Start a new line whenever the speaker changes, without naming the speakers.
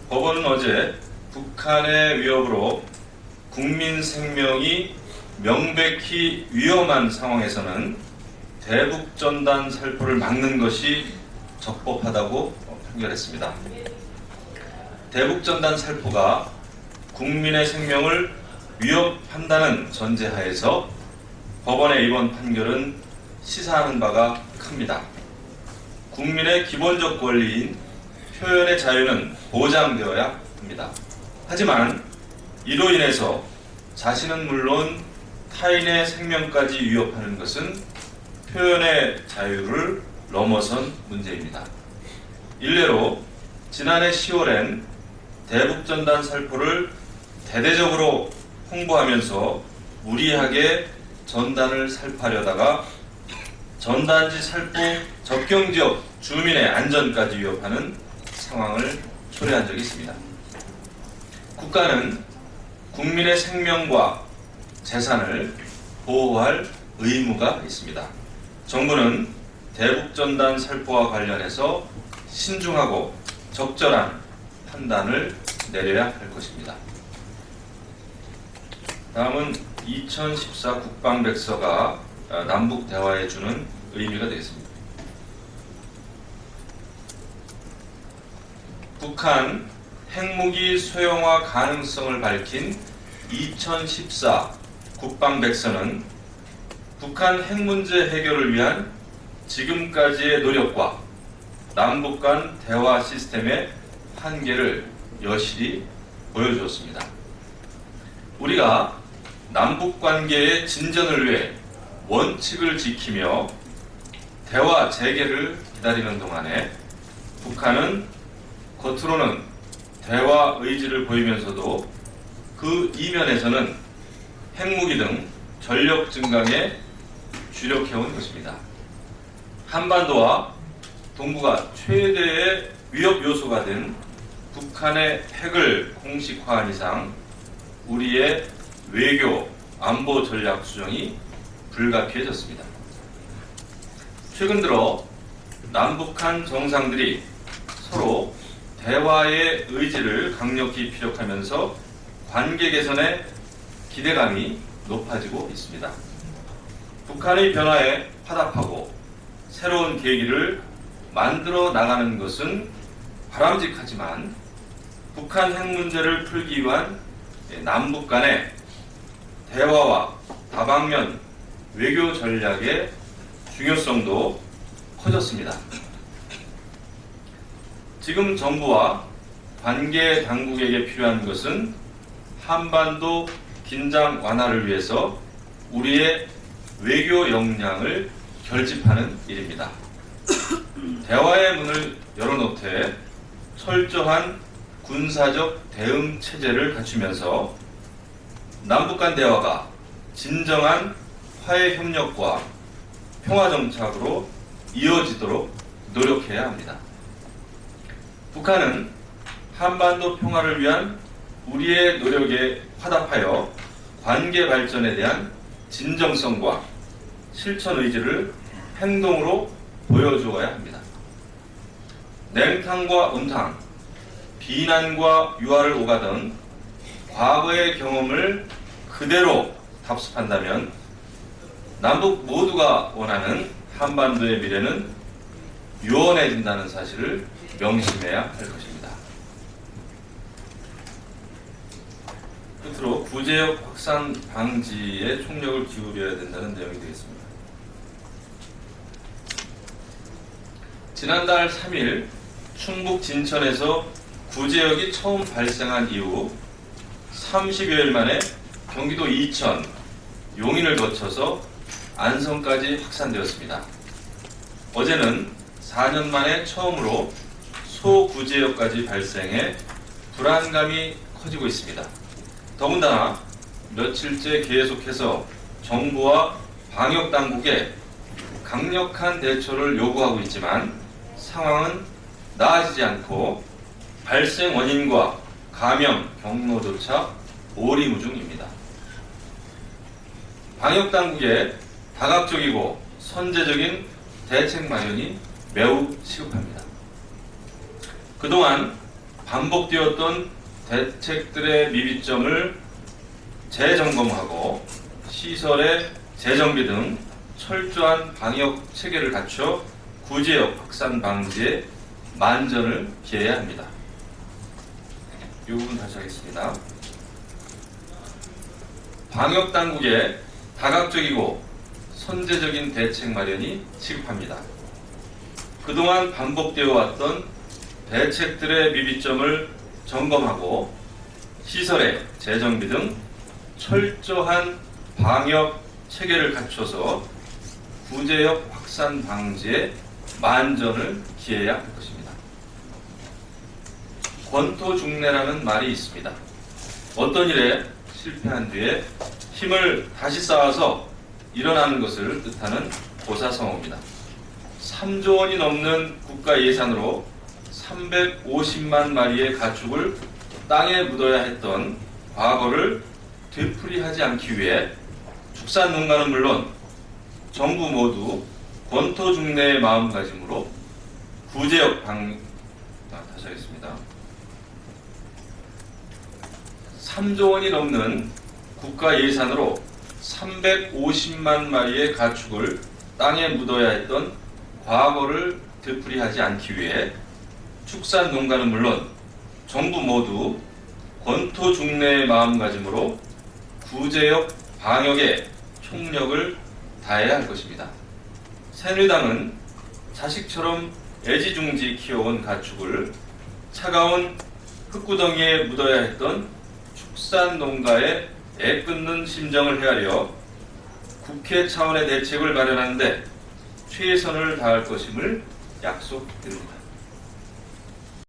법원은 어제 북한의 위협으로 국민 생명이 명백히 위험한 상황에서는 대북전단 살포를 막는 것이 적법하다고 판결했습니다. 대북전단 살포가 국민의 생명을 위협한다는 전제하에서 법원의 이번 판결은 시사하는 바가 큽니다. 국민의 기본적 권리인 표현의 자유는 보장되어야 합니다. 하지만 이로 인해서 자신은 물론 타인의 생명까지 위협하는 것은 표현의 자유를 넘어선 문제입니다. 일례로 지난해 10월엔 대북전단 살포를 대대적으로 홍보하면서 무리하게 전단을 살포하려다가 전단지 살포 접경지역 주민의 안전까지 위협하는 상황을 초래한 적이 있습니다. 국가는 국민의 생명과 재산을 보호할 의무가 있습니다. 정부는 대북전단 살포와 관련해서 신중하고 적절한 판단을 내려야 할 것입니다. 다음은 2014 국방백서가 남북 대화에 주는 의미가 되겠습니다. 북한 핵무기 소형화 가능성을 밝힌 2014 국방백서는 북한 핵 문제 해결을 위한 지금까지의 노력과 남북 간 대화 시스템의 한계를 여실히 보여주었습니다. 우리가 남북 관계의 진전을 위해 원칙을 지키며 대화 재개를 기다리는 동안에 북한은 겉으로는 대화 의지를 보이면서도 그 이면에서는 핵무기 등 전력 증강에 주력해온 것입니다. 한반도와 동북아 최대의 위협 요소가 된 북한의 핵을 공식화한 이상 우리의 외교, 안보 전략 수정이 불가피해졌습니다. 최근 들어 남북한 정상들이 서로 대화의 의지를 강력히 피력하면서 관계 개선에 기대감이 높아지고 있습니다. 북한의 변화에 화답하고 새로운 계기를 만들어 나가는 것은 바람직하지만 북한 핵 문제를 풀기 위한 남북 간의 대화와 다방면 외교 전략의 중요성도 커졌습니다. 지금 정부와 관계 당국에게 필요한 것은 한반도 긴장 완화를 위해서 우리의 외교 역량을 결집하는 일입니다. 대화의 문을 열어놓되 철저한 군사적 대응 체제를 갖추면서 남북 간 대화가 진정한 화해 협력과 평화 정착으로 이어지도록 노력해야 합니다. 북한은 한반도 평화를 위한 우리의 노력에 화답하여 관계 발전에 대한 진정성과 실천 의지를 행동으로 보여주어야 합니다. 냉탕과 온탕, 비난과 유화를 오가던 과거의 경험을 그대로 답습한다면 남북 모두가 원하는 한반도의 미래는 유원해진다는 사실을 명심해야 할 것입니다. 끝으로 구제역 확산 방지에 총력을 기울여야 된다는 내용이 되겠습니다. 지난달 3일 충북 진천에서 구제역이 처음 발생한 이후 30여일 만에 경기도 이천, 용인을 거쳐서 안성까지 확산되었습니다. 어제는 4년 만에 처음으로 소구제역까지 발생해 불안감이 커지고 있습니다. 더군다나 며칠째 계속해서 정부와 방역당국에 강력한 대처를 요구하고 있지만 상황은 나아지지 않고 발생 원인과 감염 경로조차 오리무중입니다. 방역당국의 다각적이고 선제적인 대책 마련이 매우 시급합니다. 그동안 반복되었던 대책들의 미비점을 재점검하고 시설의 재정비 등 철저한 방역 체계를 갖춰 구제역 확산 방지에 만전을 기해야 합니다. 이 부분 다시 하겠습니다. 방역 당국의 다각적이고 선제적인 대책 마련이 시급합니다. 그동안 반복되어 왔던 대책들의 미비점을 점검하고 시설의 재정비 등 철저한 방역 체계를 갖춰서 구제역 확산 방지에 만전을 기해야 할 것입니다. 권토중래라는 말이 있습니다. 어떤 일에 실패한 뒤에 힘을 다시 쌓아서 일어나는 것을 뜻하는 고사성어입니다. 3조 원이 넘는 국가 예산으로 350만 마리의 가축을 땅에 묻어야 했던 과거를 되풀이하지 않기 위해 축산농가는 물론 정부 모두 권토중래의 마음가짐으로 구제역 다시 하겠습니다. 3조 원이 넘는 국가 예산으로 350만 마리의 가축을 땅에 묻어야 했던 과거를 되풀이하지 않기 위해 축산농가는 물론 정부 모두 권토중래의 마음가짐으로 구제역 방역에 총력을 다해야 할 것입니다. 새누리당은 자식처럼 애지중지 키워온 가축을 차가운 흙구덩이에 묻어야 했던 축산농가의 애끓는 심정을 헤아려 국회 차원의 대책을 마련하는데 최선을 다할 것임을 약속드립니다.